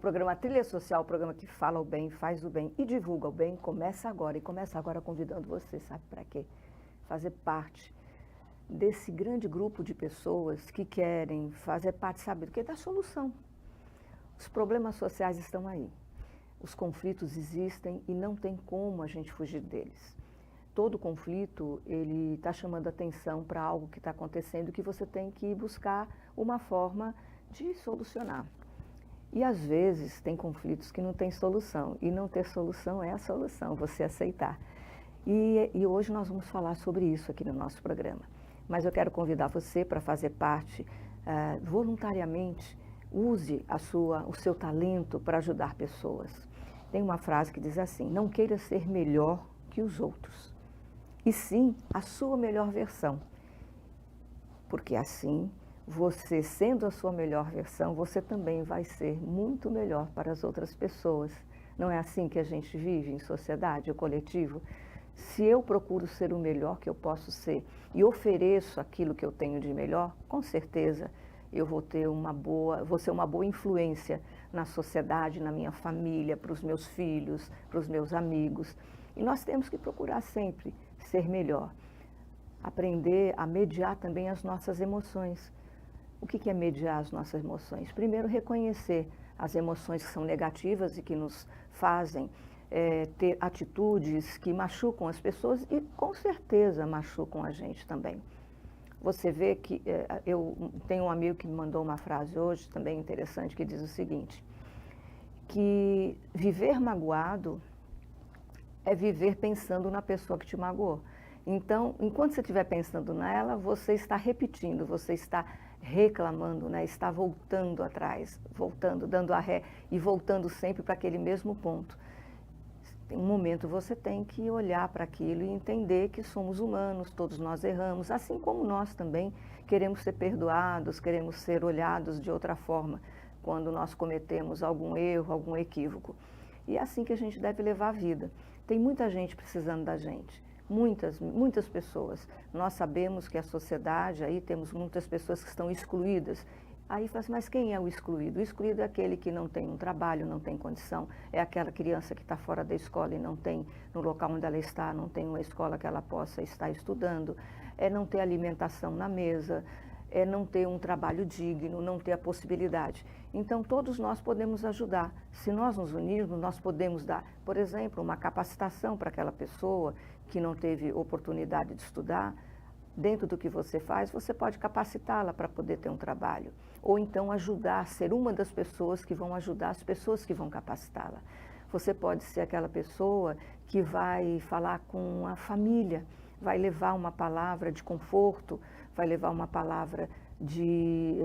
programa Trilha Social, o programa que fala o bem, faz o bem e divulga o bem, começa agora. E começa agora convidando você, sabe para quê? Fazer parte desse grande grupo de pessoas que querem fazer parte, sabe do quê? Da solução. Os problemas sociais estão aí. Os conflitos existem e não tem como a gente fugir deles. Todo conflito, ele está chamando atenção para algo que está acontecendo que você tem que buscar uma forma de solucionar. E às vezes tem conflitos que não tem solução, e não ter solução é a solução, você aceitar. E hoje nós vamos falar sobre isso aqui no nosso programa. Mas eu quero convidar você para fazer parte voluntariamente, use o seu talento para ajudar pessoas. Tem uma frase que diz assim: não queira ser melhor que os outros, e sim a sua melhor versão. Porque assim, você sendo a sua melhor versão, você também vai ser muito melhor para as outras pessoas. Não é assim que a gente vive em sociedade, o coletivo? Se eu procuro ser o melhor que eu posso ser e ofereço aquilo que eu tenho de melhor, com certeza eu vou ser uma boa influência na sociedade, na minha família, para os meus filhos, para os meus amigos. E nós temos que procurar sempre ser melhor. Aprender a mediar também as nossas emoções. O que é mediar as nossas emoções? Primeiro, reconhecer as emoções que são negativas e que nos fazem ter atitudes que machucam as pessoas e, com certeza, machucam a gente também. Você vê que eu tenho um amigo que me mandou uma frase hoje, também interessante, que diz o seguinte, que viver magoado é viver pensando na pessoa que te magoou. Então, enquanto você estiver pensando nela, você está repetindo, você está reclamando, né? Está voltando atrás, voltando, dando a ré e voltando sempre para aquele mesmo ponto. Em um momento você tem que olhar para aquilo e entender que somos humanos, todos nós erramos, assim como nós também queremos ser perdoados, queremos ser olhados de outra forma quando nós cometemos algum erro, algum equívoco. E é assim que a gente deve levar a vida. Tem muita gente precisando da gente. Muitas pessoas. Nós sabemos que a sociedade, aí temos muitas pessoas que estão excluídas. Aí fala assim, mas quem é o excluído? O excluído é aquele que não tem um trabalho, não tem condição. É aquela criança que está fora da escola e não tem, no local onde ela está, não tem uma escola que ela possa estar estudando. É não ter alimentação na mesa, é não ter um trabalho digno, não ter a possibilidade. Então, todos nós podemos ajudar. Se nós nos unirmos, nós podemos dar, por exemplo, uma capacitação para aquela pessoa que não teve oportunidade de estudar. Dentro do que você faz, você pode capacitá-la para poder ter um trabalho. Ou então ajudar, ser uma das pessoas que vão ajudar as pessoas que vão capacitá-la. Você pode ser aquela pessoa que vai falar com a família, vai levar uma palavra de conforto, vai levar uma palavra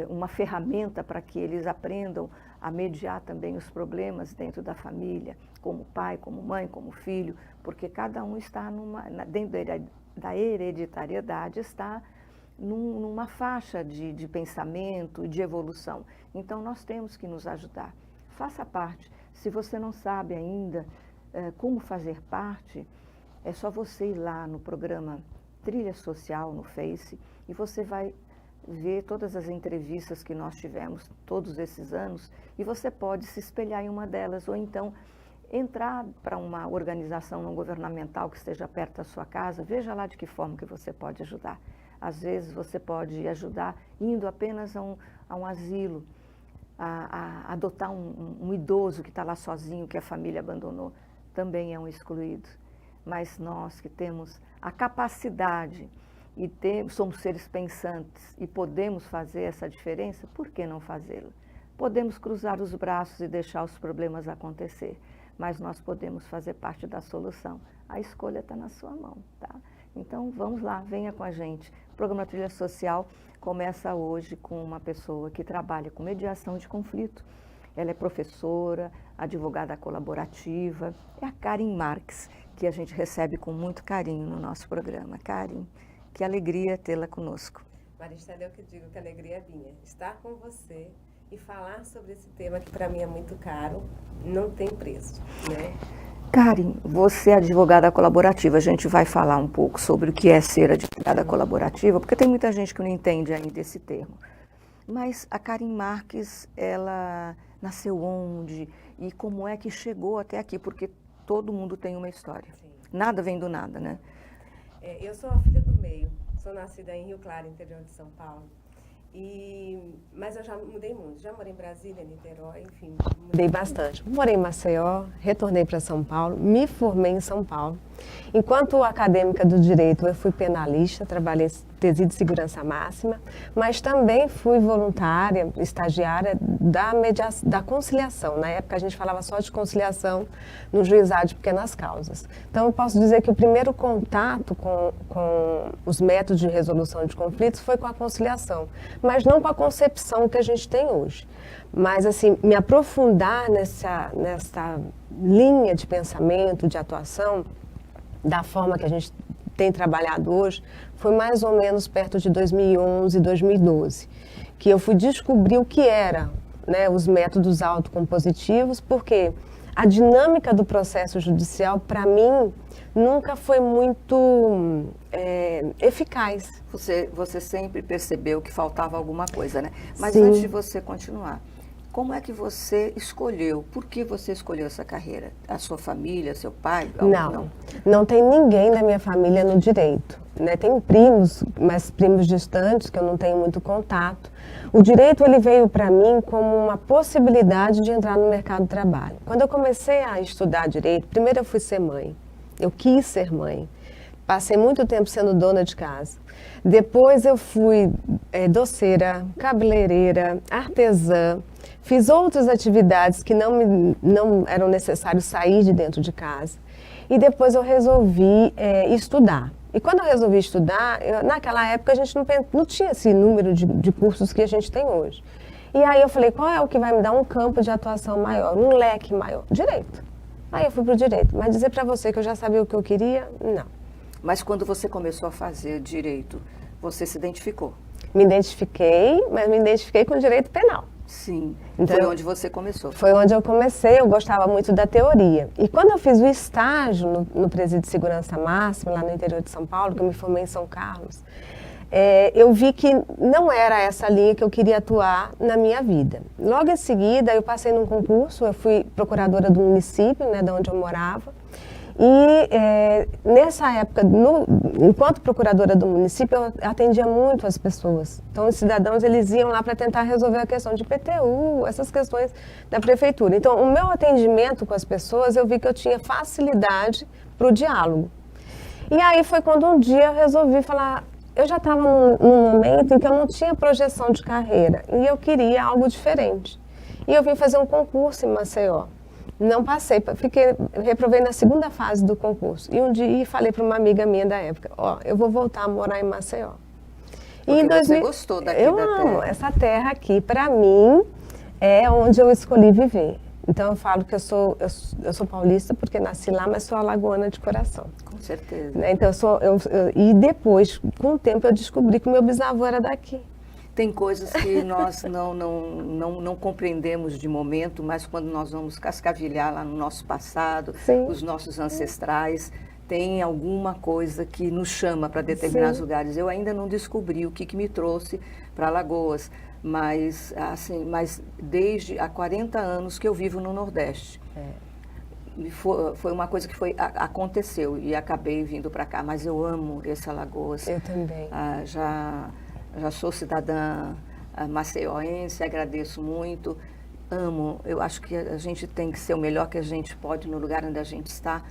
uma ferramenta para que eles aprendam a mediar também os problemas dentro da família, como pai, como mãe, como filho, porque cada um está dentro da hereditariedade, está numa faixa de pensamento e de evolução. Então, nós temos que nos ajudar. Faça parte. Se você não sabe ainda como fazer parte, é só você ir lá no programa Trilha Social no Face e você vai ver todas as entrevistas que nós tivemos todos esses anos e você pode se espelhar em uma delas ou então entrar para uma organização não governamental que esteja perto da sua casa, veja lá de que forma que você pode ajudar. Às vezes você pode ajudar indo apenas a um asilo, a adotar um idoso que está lá sozinho, que a família abandonou, também é um excluído. Mas nós que temos a capacidade e somos seres pensantes e podemos fazer essa diferença, por que não fazê-lo? Podemos cruzar os braços e deixar os problemas acontecer, mas nós podemos fazer parte da solução. A escolha está na sua mão, tá? Então, vamos lá, venha com a gente. O programa Trilha Social começa hoje com uma pessoa que trabalha com mediação de conflito. Ela é professora, advogada colaborativa, é a Karen Marques, que a gente recebe com muito carinho no nosso programa. Karen, que alegria tê-la conosco. Maristela, eu que digo que a alegria é minha. Estar com você e falar sobre esse tema que para mim é muito caro, não tem preço, né? Karen, você é advogada colaborativa. A gente vai falar um pouco sobre o que é ser advogada colaborativa, porque tem muita gente que não entende ainda esse termo. Mas a Karen Marques, ela nasceu onde e como é que chegou até aqui, porque todo mundo tem uma história. Sim. Nada vem do nada, né? Eu sou a filha do meio, sou nascida em Rio Claro, interior de São Paulo. Mas eu já mudei muito, já morei em Brasília, Niterói, enfim. Mudei bastante. Morei em Maceió, retornei para São Paulo, me formei em São Paulo. Enquanto acadêmica do direito, eu fui penalista, trabalhei em presídio de segurança máxima, mas também fui voluntária, estagiária da conciliação. Na época a gente falava só de conciliação no juizado de pequenas causas. Então eu posso dizer que o primeiro contato com os métodos de resolução de conflitos foi com a conciliação, mas não com a concepção que a gente tem hoje. Mas, assim, me aprofundar nessa linha de pensamento, de atuação, da forma que a gente tem trabalhado hoje, foi mais ou menos perto de 2011, 2012, que eu fui descobrir o que era, né, os métodos autocompositivos, porque a dinâmica do processo judicial, para mim, nunca foi muito eficaz. Você sempre percebeu que faltava alguma coisa, né? Mas Sim. antes de você continuar, como é que você escolheu? Por que você escolheu essa carreira? A sua família, seu pai? Não tem ninguém da minha família no direito, né? Tem primos, mas primos distantes que eu não tenho muito contato. O direito ele veio para mim como uma possibilidade de entrar no mercado de trabalho. Quando eu comecei a estudar direito, primeiro eu fui ser mãe. Eu quis ser mãe. Passei muito tempo sendo dona de casa. Depois eu fui doceira, cabeleireira, artesã. Fiz outras atividades que não eram necessários sair de dentro de casa. E depois eu resolvi estudar. E quando eu resolvi estudar, naquela época a gente não tinha esse número de cursos que a gente tem hoje. E aí eu falei, qual é o que vai me dar um campo de atuação maior, um leque maior? Direito. Aí eu fui para o direito. Mas dizer para você que eu já sabia o que eu queria, não. Mas quando você começou a fazer direito, você se identificou? Me identifiquei, mas me identifiquei com o direito penal. Sim, então, foi onde você começou. Foi onde eu comecei, eu gostava muito da teoria. E quando eu fiz o estágio no presídio de segurança máxima, lá no interior de São Paulo, que eu me formei em São Carlos, eu vi que não era essa linha que eu queria atuar na minha vida. Logo em seguida, eu passei num concurso, eu fui procuradora do município, né, de onde eu morava. E nessa época, enquanto procuradora do município, eu atendia muito as pessoas. Então, os cidadãos, eles iam lá para tentar resolver a questão de IPTU, essas questões da prefeitura. Então, o meu atendimento com as pessoas, eu vi que eu tinha facilidade para o diálogo. E aí foi quando um dia eu resolvi falar, eu já estava num momento em que eu não tinha projeção de carreira e eu queria algo diferente. E eu vim fazer um concurso em Maceió. Não passei, reprovei na segunda fase do concurso. E um dia falei para uma amiga minha da época, eu vou voltar a morar em Maceió. Porque você gostou daqui da terra. Eu amo essa terra aqui, para mim, é onde eu escolhi viver. Então eu falo que eu sou paulista porque nasci lá, mas sou alagoana de coração. Com certeza. Né? Então e depois, com o tempo, eu descobri que meu bisavô era daqui. Tem coisas que nós não compreendemos de momento, mas quando nós vamos cascavilhar lá no nosso passado, Sim. os nossos ancestrais, tem alguma coisa que nos chama para determinados Sim. lugares. Eu ainda não descobri o que me trouxe para Alagoas, mas desde há 40 anos que eu vivo no Nordeste. Foi uma coisa que aconteceu e acabei vindo para cá, mas eu amo esse Alagoas. Eu também. Já sou cidadã maceioense, agradeço muito, amo. Eu acho que a gente tem que ser o melhor que a gente pode no lugar onde a gente está,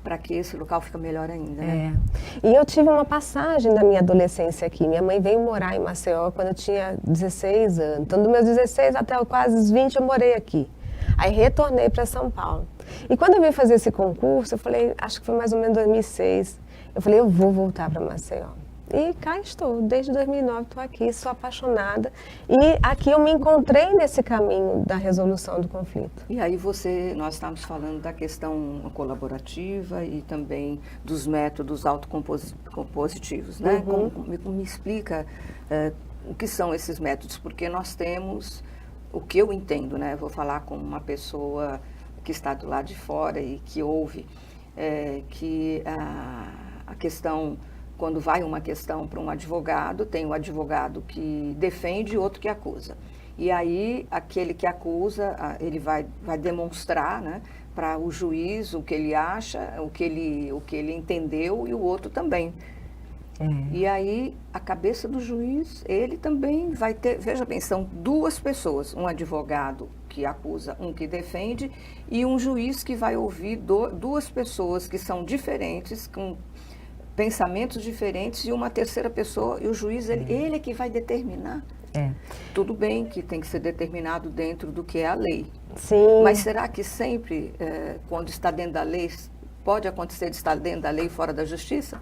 para que esse local fique melhor ainda, né? E eu tive uma passagem da minha adolescência aqui. Minha mãe veio morar em Maceió quando eu tinha 16 anos. Então, dos meus 16 até quase os 20, eu morei aqui. Aí retornei para São Paulo. E quando eu vim fazer esse concurso, eu falei, acho que foi mais ou menos 2006, eu falei, eu vou voltar para Maceió. E cá estou, desde 2009 estou aqui, sou apaixonada. E aqui eu me encontrei nesse caminho da resolução do conflito. E aí nós estamos falando da questão colaborativa e também dos métodos autocompositivos, né? Uhum. Me explica o que são esses métodos, porque nós temos, o que eu entendo, né? Eu vou falar com uma pessoa que está do lado de fora e que ouve, que a questão... Quando vai uma questão para um advogado, tem um advogado que defende e outro que acusa. E aí, aquele que acusa, ele vai demonstrar, né, para o juiz o que ele acha, o que ele entendeu, e o outro também. E aí, a cabeça do juiz, ele também vai ter, veja bem, são duas pessoas, um advogado que acusa, um que defende, e um juiz que vai ouvir duas pessoas que são diferentes, com pensamentos diferentes, e uma terceira pessoa, e o juiz, ele é que vai determinar. Tudo bem que tem que ser determinado dentro do que é a lei. Sim. Mas será que sempre, quando está dentro da lei, pode acontecer de estar dentro da lei e fora da justiça?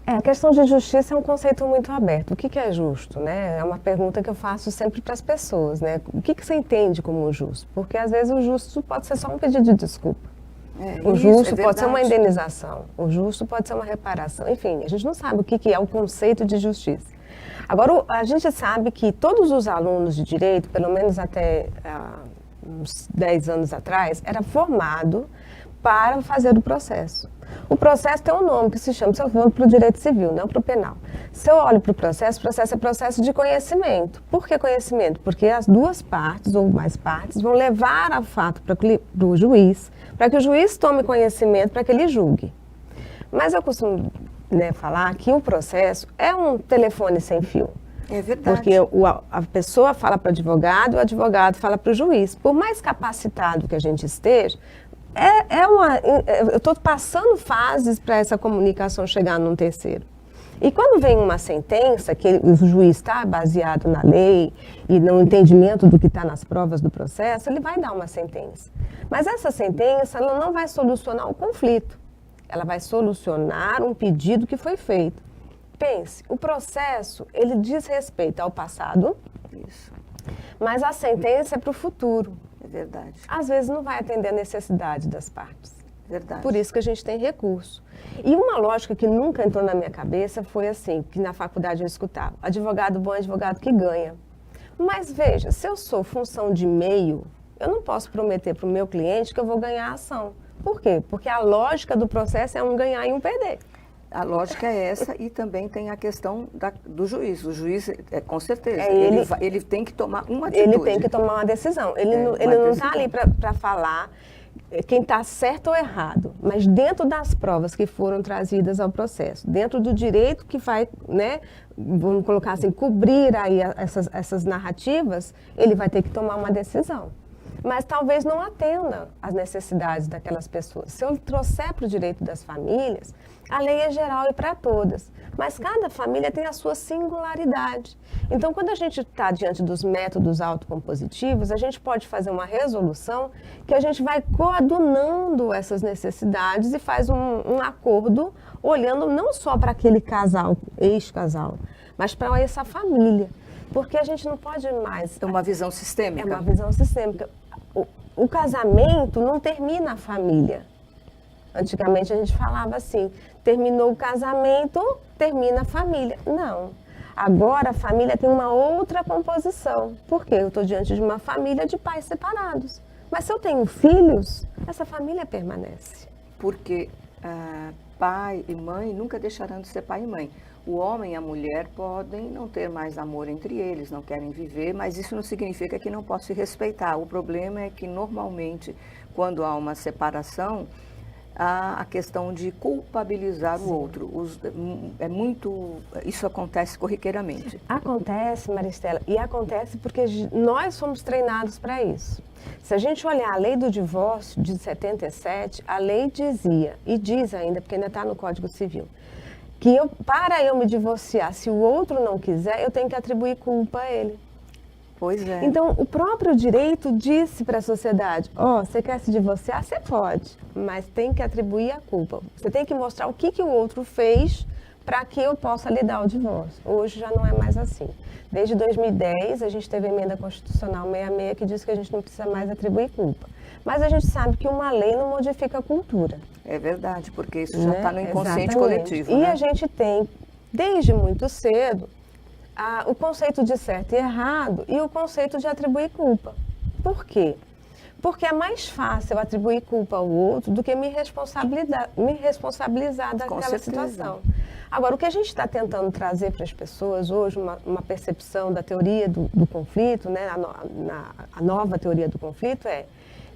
A questão de justiça é um conceito muito aberto. O que é justo, né? É uma pergunta que eu faço sempre para as pessoas, né? O que você entende como justo? Porque às vezes o justo pode ser só um pedido de desculpa. O justo pode ser uma indenização. O justo pode ser uma reparação. Enfim, a gente não sabe o que é o conceito de justiça. Agora, a gente sabe que todos os alunos de direito, pelo menos até uns 10 anos atrás, era formado para fazer o processo. O processo tem um nome que se chama, se eu vou para o direito civil, não para o penal. Se eu olho para o processo é processo de conhecimento. Por que conhecimento? Porque as duas partes, ou mais partes, vão levar a fato para o juiz, para que o juiz tome conhecimento, para que ele julgue. Mas eu costumo falar que o processo é um telefone sem fio. É verdade. Porque a pessoa fala para o advogado fala para o juiz. Por mais capacitado que a gente esteja, eu estou passando fases para essa comunicação chegar num terceiro. E quando vem uma sentença, que o juiz está baseado na lei e no entendimento do que está nas provas do processo, ele vai dar uma sentença. Mas essa sentença ela não vai solucionar o conflito. Ela vai solucionar um pedido que foi feito. Pense, o processo, ele diz respeito ao passado, Isso. Mas a sentença é para o futuro. É verdade. Às vezes não vai atender a necessidade das partes. Verdade. Por isso que a gente tem recurso. E uma lógica que nunca entrou na minha cabeça foi assim, que na faculdade eu escutava, advogado bom é advogado que ganha. Mas veja, se eu sou função de meio, eu não posso prometer para o meu cliente que eu vou ganhar a ação. Por quê? Porque a lógica do processo é um ganhar e um perder. A lógica é essa, e também tem a questão do juiz. O juiz, com certeza, ele tem que tomar uma atitude. Ele tem que tomar uma decisão. Ele não está ali para falar quem está certo ou errado, mas dentro das provas que foram trazidas ao processo, dentro do direito que vai, vamos colocar assim, cobrir aí essas narrativas, ele vai ter que tomar uma decisão. Mas talvez não atenda às necessidades daquelas pessoas. Se eu trouxer para o direito das famílias, a lei é geral e para todas, mas cada família tem a sua singularidade. Então, quando a gente está diante dos métodos autocompositivos, a gente pode fazer uma resolução que a gente vai coadunando essas necessidades e faz um acordo olhando não só para aquele casal, ex-casal, mas para essa família. Porque a gente não pode mais... É uma visão sistêmica. É uma visão sistêmica. O casamento não termina a família. Antigamente a gente falava assim, terminou o casamento, termina a família. Não. Agora a família tem uma outra composição. Por quê? Eu estou diante de uma família de pais separados. Mas se eu tenho filhos, essa família permanece. Porque pai e mãe nunca deixarão de ser pai e mãe. O homem e a mulher podem não ter mais amor entre eles, não querem viver, mas isso não significa que não possa se respeitar. O problema é que, normalmente, quando há uma separação, há a questão de culpabilizar o outro. Isso acontece corriqueiramente. Acontece, Maristela, e acontece porque nós fomos treinados para isso. Se a gente olhar a lei do divórcio de 77, a lei dizia, e diz ainda, porque ainda está no Código Civil, que para eu me divorciar, se o outro não quiser, eu tenho que atribuir culpa a ele. Pois é. Então, o próprio direito disse para a sociedade, você quer se divorciar? Você pode, mas tem que atribuir a culpa. Você tem que mostrar o que o outro fez para que eu possa lhe dar o divórcio. Hoje já não é mais assim. Desde 2010, a gente teve a emenda constitucional 66 que diz que a gente não precisa mais atribuir culpa. Mas a gente sabe que uma lei não modifica a cultura. É verdade, porque isso já está no inconsciente coletivo. E a gente tem, desde muito cedo, o conceito de certo e errado e o conceito de atribuir culpa. Por quê? Porque é mais fácil eu atribuir culpa ao outro do que me responsabilizar daquela situação. Agora, o que a gente está tentando trazer para as pessoas hoje, uma percepção da teoria do conflito, né, a nova teoria do conflito é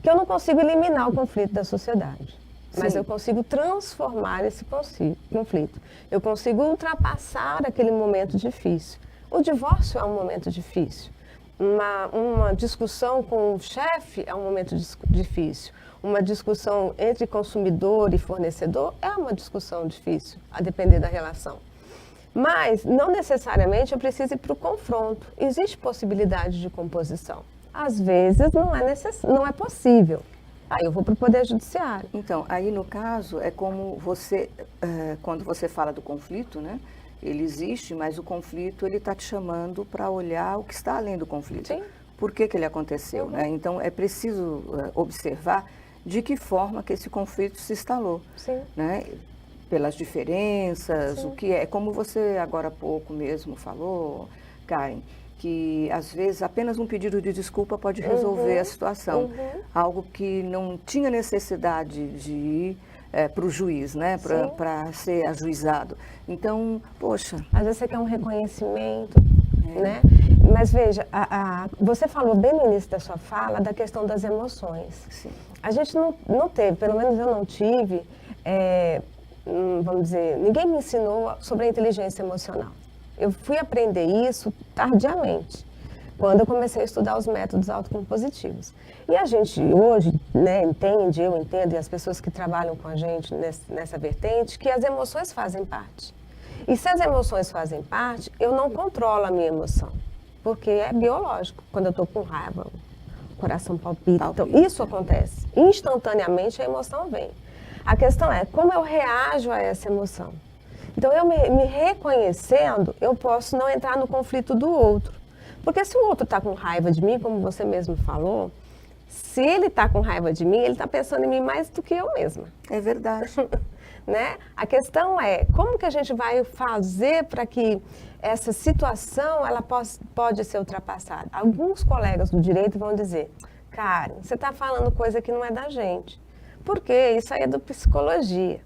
que eu não consigo eliminar o conflito da sociedade, mas Sim. eu consigo transformar esse conflito. Eu consigo ultrapassar aquele momento difícil. O divórcio é um momento difícil. Uma discussão com o chefe é um momento difícil. Uma discussão entre consumidor e fornecedor é uma discussão difícil, a depender da relação. Mas, não necessariamente, eu preciso ir para o confronto. Existe possibilidade de composição. Às vezes, não é possível. Aí eu vou para o Poder Judiciário. Então, aí no caso, é como você, quando você fala do conflito, né? Ele existe, mas o conflito, ele está te chamando para olhar o que está além do conflito. Sim. Por que ele aconteceu, né? Então, é preciso observar de que forma que esse conflito se instalou, Sim. né? Pelas diferenças, Sim. o que é, como você agora há pouco mesmo falou, Karen, que às vezes apenas um pedido de desculpa pode resolver a situação. Algo que não tinha necessidade de ir para o juiz, né? Para ser ajuizado. Então, poxa. Às vezes você quer um reconhecimento, né? Mas veja, você falou bem no início da sua fala da questão das emoções. Sim. A gente não teve, pelo menos eu não tive, vamos dizer, ninguém me ensinou sobre a inteligência emocional. Eu fui aprender isso tardiamente, quando eu comecei a estudar os métodos autocompositivos. E a gente hoje, né, entende, eu entendo, e as pessoas que trabalham com a gente nessa vertente, que as emoções fazem parte. E se as emoções fazem parte, eu não controlo a minha emoção, porque é biológico. Quando eu estou com raiva, o coração palpita. Então, isso acontece. Instantaneamente a emoção vem. A questão é como eu reajo a essa emoção. Então, eu me reconhecendo, eu posso não entrar no conflito do outro. Porque se o outro está com raiva de mim, como você mesmo falou, se ele está com raiva de mim, ele está pensando em mim mais do que eu mesma. É verdade. Né? A questão é, como que a gente vai fazer para que essa situação ela pode ser ultrapassada? Alguns colegas do direito vão dizer, Karen, você está falando coisa que não é da gente. Por quê? Isso aí é do psicologia.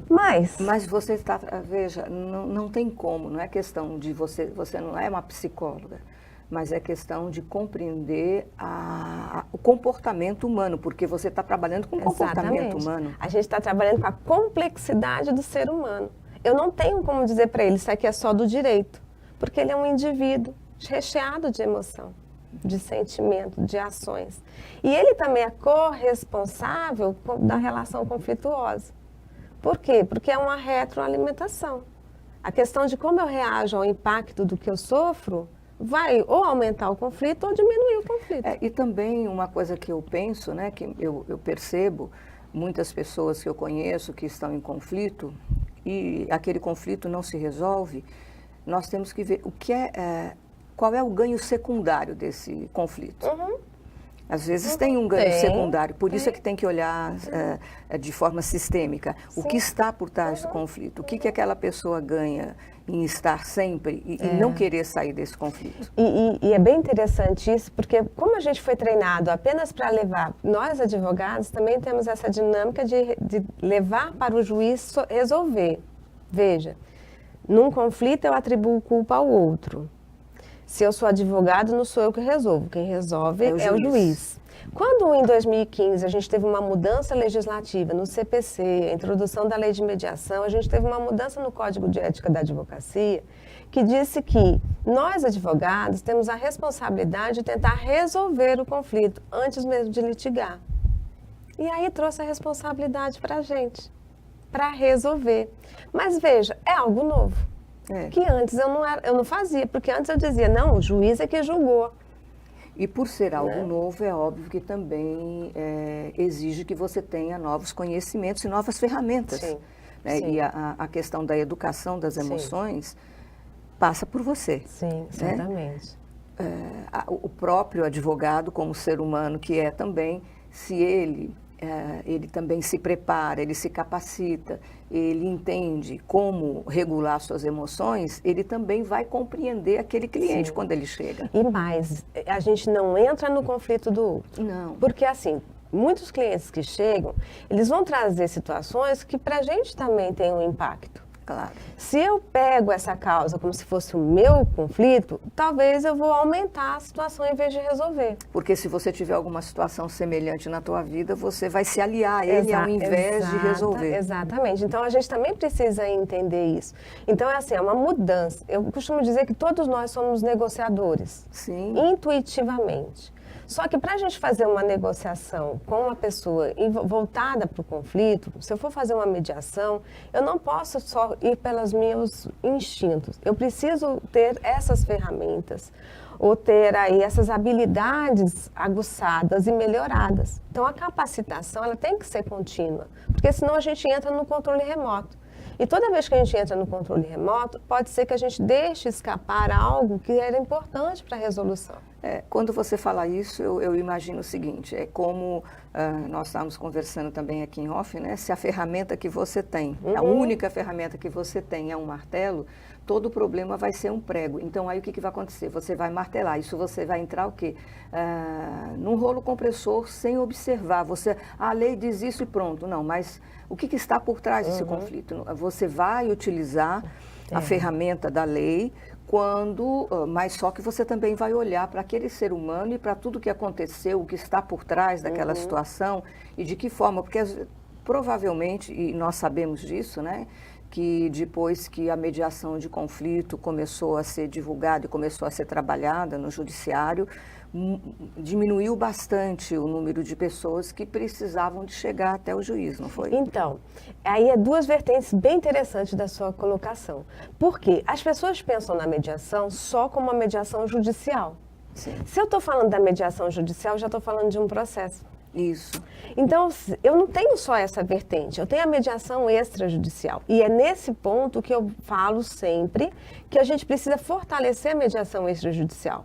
Mas você está, veja, não tem como, não é questão de você não é uma psicóloga, mas é questão de compreender o comportamento humano, porque você está trabalhando com o comportamento humano. A gente está trabalhando com a complexidade do ser humano. Eu não tenho como dizer para ele, isso aqui é só do direito, porque ele é um indivíduo recheado de emoção, de sentimento, de ações. E ele também é corresponsável da relação conflituosa. Por quê? Porque é uma retroalimentação. A questão de como eu reajo ao impacto do que eu sofro vai ou aumentar o conflito ou diminuir o conflito. E também uma coisa que eu penso, né, que eu percebo, muitas pessoas que eu conheço que estão em conflito e aquele conflito não se resolve, nós temos que ver qual é o ganho secundário desse conflito. Às vezes tem um ganho secundário, por isso é que tem que olhar de forma sistêmica. O que está por trás do conflito? O que aquela pessoa ganha em estar sempre e não querer sair desse conflito? E é bem interessante isso, porque como a gente foi treinado apenas para levar, nós advogados também temos essa dinâmica de levar para o juiz resolver. Veja, num conflito eu atribuo culpa ao outro. Se eu sou advogado, não sou eu que resolvo. Quem resolve é o juiz. Quando em 2015 a gente teve uma mudança legislativa no CPC, a introdução da lei de mediação, a gente teve uma mudança no Código de Ética da Advocacia, que disse que nós, advogados, temos a responsabilidade de tentar resolver o conflito antes mesmo de litigar. E aí trouxe a responsabilidade para a gente, para resolver. Mas veja, é algo novo. Que antes eu não fazia, porque antes eu dizia, não, o juiz é que julgou. E por ser algo novo, é óbvio que também exige que você tenha novos conhecimentos e novas ferramentas. Sim, né? sim. E a questão da educação das emoções passa por você. Sim, certamente. Né? O próprio advogado, como ser humano que é também, se ele também se prepara, ele se capacita, ele entende como regular suas emoções, ele também vai compreender aquele cliente quando ele chega. E mais, a gente não entra no conflito do outro. Não. Porque assim, muitos clientes que chegam, eles vão trazer situações que para a gente também tem um impacto. Claro. Se eu pego essa causa como se fosse o meu conflito, talvez eu vou aumentar a situação em vez de resolver. Porque se você tiver alguma situação semelhante na tua vida, você vai se aliar a ele ao invés de resolver. Exatamente. Então, a gente também precisa entender isso. Então, é assim, é uma mudança. Eu costumo dizer que todos nós somos negociadores. Sim. Intuitivamente. Só que para a gente fazer uma negociação com uma pessoa voltada para o conflito, se eu for fazer uma mediação, eu não posso só ir pelos meus instintos. Eu preciso ter essas ferramentas ou ter aí essas habilidades aguçadas e melhoradas. Então, a capacitação ela tem que ser contínua, porque senão a gente entra no controle remoto. E toda vez que a gente entra no controle remoto, pode ser que a gente deixe escapar algo que era importante para a resolução. Quando você fala isso, eu imagino o seguinte, é como nós estávamos conversando também aqui em off, né? Se a ferramenta que você tem, a única ferramenta que você tem é um martelo, todo problema vai ser um prego. Então, aí o que vai acontecer? Você vai martelar, isso você vai entrar o quê? Num rolo compressor sem observar. A lei diz isso e pronto. Não, mas o que está por trás desse conflito? Você vai utilizar a ferramenta da lei mas só que você também vai olhar para aquele ser humano e para tudo que aconteceu, o que está por trás daquela situação e de que forma, porque provavelmente, e nós sabemos disso, né, que depois que a mediação de conflito começou a ser divulgada e começou a ser trabalhada no judiciário, diminuiu bastante o número de pessoas que precisavam de chegar até o juiz, não foi? Então, aí é duas vertentes bem interessantes da sua colocação. Porque as pessoas pensam na mediação só como uma mediação judicial. Sim. Se eu estou falando da mediação judicial, eu já estou falando de um processo. Isso. Então, eu não tenho só essa vertente, eu tenho a mediação extrajudicial. E é nesse ponto que eu falo sempre que a gente precisa fortalecer a mediação extrajudicial.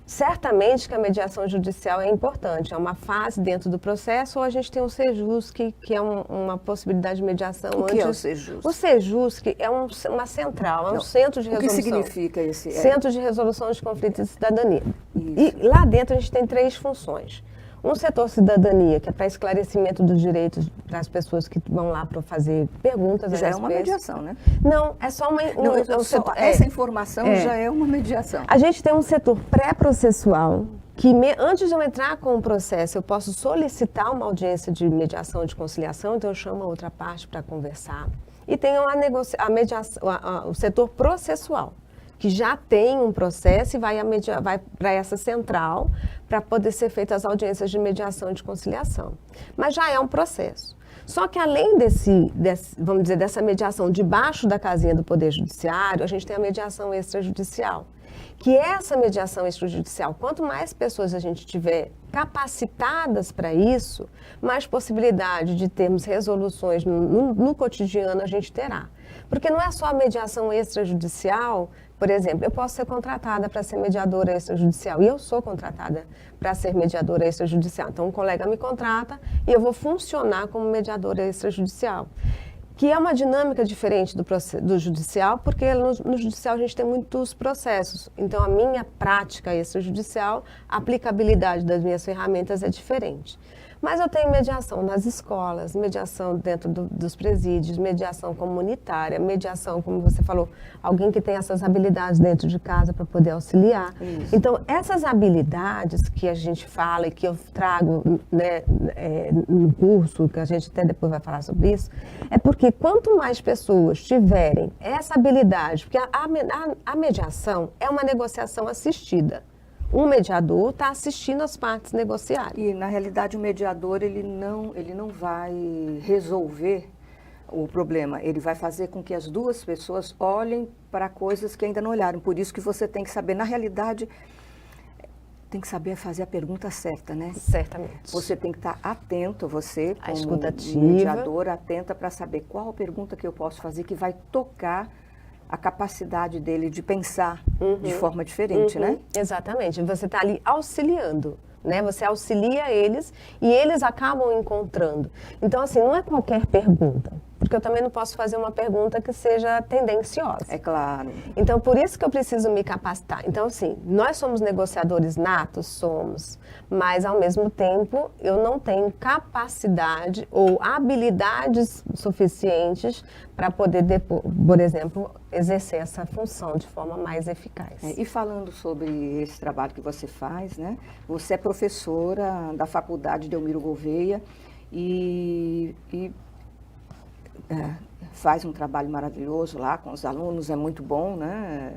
Certamente que a mediação judicial é importante, é uma fase dentro do processo, ou a gente tem o SEJUSC, que é uma possibilidade de mediação. O que é o SEJUSC? O SEJUSC é uma central, é um centro de resolução. O que significa esse? Centro de Resolução de Conflitos de Cidadania. Isso. E lá dentro a gente tem 3 funções. Um setor cidadania, que é para esclarecimento dos direitos para as pessoas que vão lá para fazer perguntas. Já é uma mediação, né? Não, é só essa informação já é uma mediação. A gente tem um setor pré-processual, que antes de eu entrar com o processo, eu posso solicitar uma audiência de mediação de conciliação, então eu chamo a outra parte para conversar. E tem o setor processual, que já tem um processo e vai para essa central para poder ser feitas as audiências de mediação e de conciliação. Mas já é um processo. Só que além vamos dizer, dessa mediação debaixo da casinha do Poder Judiciário, a gente tem a mediação extrajudicial. Que essa mediação extrajudicial, quanto mais pessoas a gente tiver capacitadas para isso, mais possibilidade de termos resoluções no cotidiano a gente terá. Porque não é só a mediação extrajudicial. Por exemplo, eu posso ser contratada para ser mediadora extrajudicial e eu sou contratada para ser mediadora extrajudicial. Então, um colega me contrata e eu vou funcionar como mediadora extrajudicial, que é uma dinâmica diferente do judicial, porque no judicial a gente tem muitos processos. Então, a minha prática extrajudicial, a aplicabilidade das minhas ferramentas é diferente. Mas eu tenho mediação nas escolas, mediação dentro dos presídios, mediação comunitária, mediação, como você falou, alguém que tem essas habilidades dentro de casa para poder auxiliar. Isso. Então, essas habilidades que a gente fala e que eu trago, né, no curso, que a gente até depois vai falar sobre isso, é porque quanto mais pessoas tiverem essa habilidade, porque a mediação é uma negociação assistida. Um mediador está assistindo as partes negociarem. E, na realidade, o mediador ele não vai resolver o problema. Ele vai fazer com que as duas pessoas olhem para coisas que ainda não olharam. Por isso que você tem que saber, na realidade, tem que saber fazer a pergunta certa, né? Certamente. Você tem que estar atento, você, A como escutativa. mediador, atenta para saber qual a pergunta que eu posso fazer que vai tocar a capacidade dele de pensar de forma diferente, né? Exatamente. Você está ali auxiliando, né? Você auxilia eles e eles acabam encontrando. Então, assim, não é qualquer pergunta. porque eu também não posso fazer uma pergunta que seja tendenciosa. É claro. Então, por isso que eu preciso me capacitar. Então, assim, nós somos negociadores natos? Somos. Mas, ao mesmo tempo, eu não tenho capacidade ou habilidades suficientes para poder, por exemplo, exercer essa função de forma mais eficaz. E falando sobre esse trabalho que você faz, né? Você é professora da Faculdade Delmiro Gouveia e faz um trabalho maravilhoso lá com os alunos, é muito bom, né?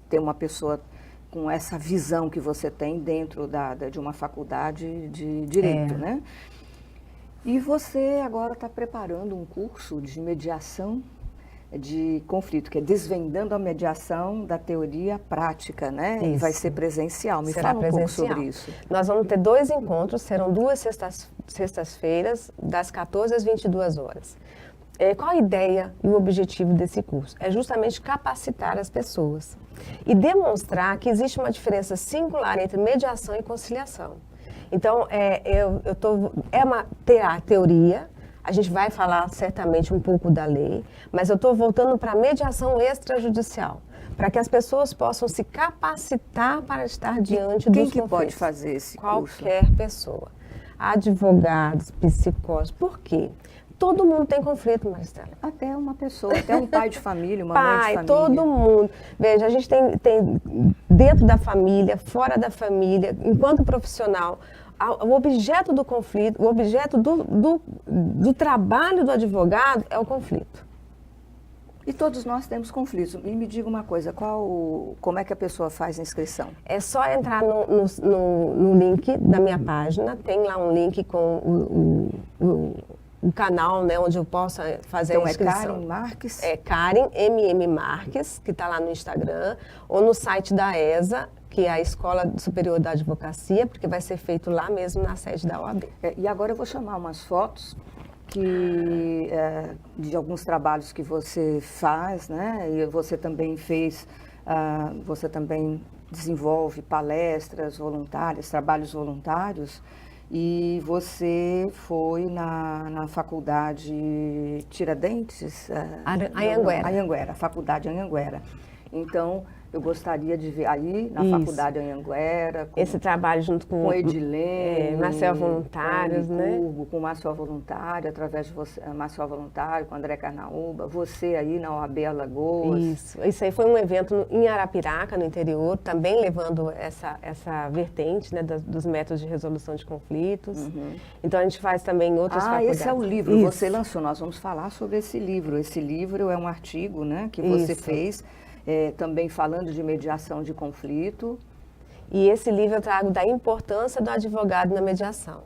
Ter uma pessoa com essa visão que você tem dentro de uma faculdade de Direito, né? E você agora está preparando um curso de mediação de conflito, que é Desvendando a Mediação da Teoria à Prática, né? Isso. E vai ser presencial. Me Será fala um pouco presencial. sobre isso. Nós vamos ter 2 encontros, serão 2 sextas-feiras, das 14 às 22 horas. Qual a ideia e o objetivo desse curso? É justamente capacitar as pessoas e demonstrar que existe uma diferença singular entre mediação e conciliação. Então, a teoria, a gente vai falar certamente um pouco da lei, mas eu estou voltando para a mediação extrajudicial, para que as pessoas possam se capacitar para estar diante dos conflitos. Quem que pode fazer esse curso? Qualquer pessoa. Advogados, psicólogos. Por quê? Todo mundo tem conflito, Maristela. Até uma pessoa, até um pai de família, uma mãe de família. Todo mundo. Veja, a gente tem dentro da família, fora da família, enquanto profissional, o objeto do conflito, o objeto do trabalho do advogado é o conflito. E todos nós temos conflitos. E me diga uma coisa, como é que a pessoa faz a inscrição? É só entrar no link da minha página, tem lá um link com o canal, né, onde eu possa fazer a inscrição. Então é Karen Marques? É Karen MM Marques, que está lá no Instagram, ou no site da ESA, que é a Escola Superior da Advocacia, porque vai ser feito lá mesmo na sede da OAB. E agora eu vou chamar umas fotos de alguns trabalhos que você faz, né? E você também você também desenvolve palestras voluntárias, trabalhos voluntários. E você foi na faculdade Tiradentes? Anhanguera. A faculdade Anhanguera. Então, eu gostaria de ver aí, na faculdade Anhanguera. Esse trabalho junto com Edilene, Marcel Voluntários, né? Com o Marcel Voluntário, através de você, Marcel Voluntário, com o André Carnaúba, você aí na OAB Alagoas. Isso aí foi um evento em Arapiraca, no interior, também levando essa vertente, né, dos métodos de resolução de conflitos. Uhum. Então a gente faz também outras faculdades. Esse é o livro, isso. Você lançou, nós vamos falar sobre esse livro. Esse livro é um artigo, né, que você fez, também falando de mediação de conflito. E esse livro eu trago da importância do advogado na mediação.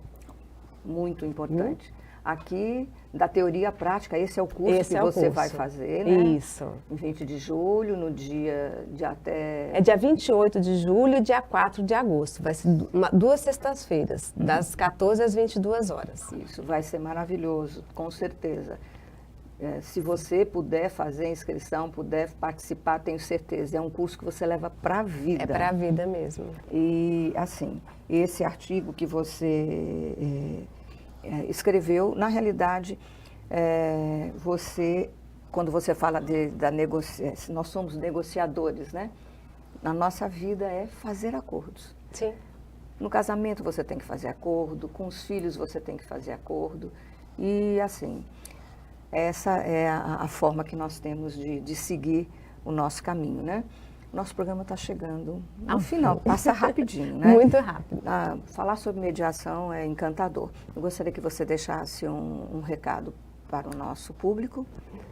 Muito importante. Aqui, da teoria à prática, esse é o curso que você vai fazer, né? Isso. Em 20 de julho, no dia de até... É dia 28 de julho e dia 4 de agosto. Vai ser 2 sextas-feiras, das 14 às 22 horas. Isso, vai ser maravilhoso, com certeza. Se você puder fazer a inscrição, puder participar, tenho certeza. É um curso que você leva para a vida. É para a vida mesmo. E, assim, esse artigo que você escreveu, na realidade, quando você fala da negociação, nós somos negociadores, né? Na nossa vida é fazer acordos. Sim. No casamento você tem que fazer acordo, com os filhos você tem que fazer acordo. E, assim... Essa é a forma que nós temos de seguir o nosso caminho, né? Nosso programa está chegando ao final, passa rapidinho, né? Muito rápido. Falar sobre mediação é encantador. Eu gostaria que você deixasse um recado para o nosso público.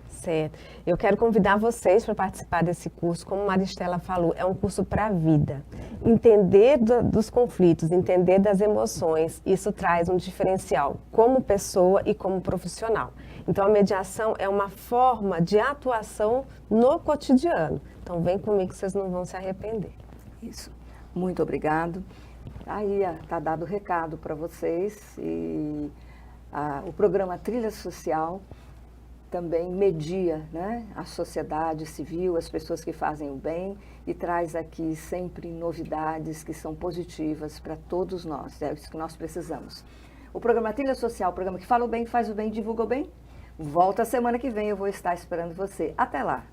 Certo. Eu quero convidar vocês para participar desse curso. Como Maristela falou, é um curso para a vida. Entender dos conflitos, entender das emoções, isso traz um diferencial como pessoa e como profissional. Então, a mediação é uma forma de atuação no cotidiano. Então, vem comigo que vocês não vão se arrepender. Isso. Muito obrigado. Aí está dado o recado para vocês. E o programa Trilha Social também media, né, a sociedade civil, as pessoas que fazem o bem e traz aqui sempre novidades que são positivas para todos nós. É isso que nós precisamos. O programa Trilha Social, o programa que fala o bem, faz o bem, divulga o bem. Volta semana que vem, eu vou estar esperando você. Até lá!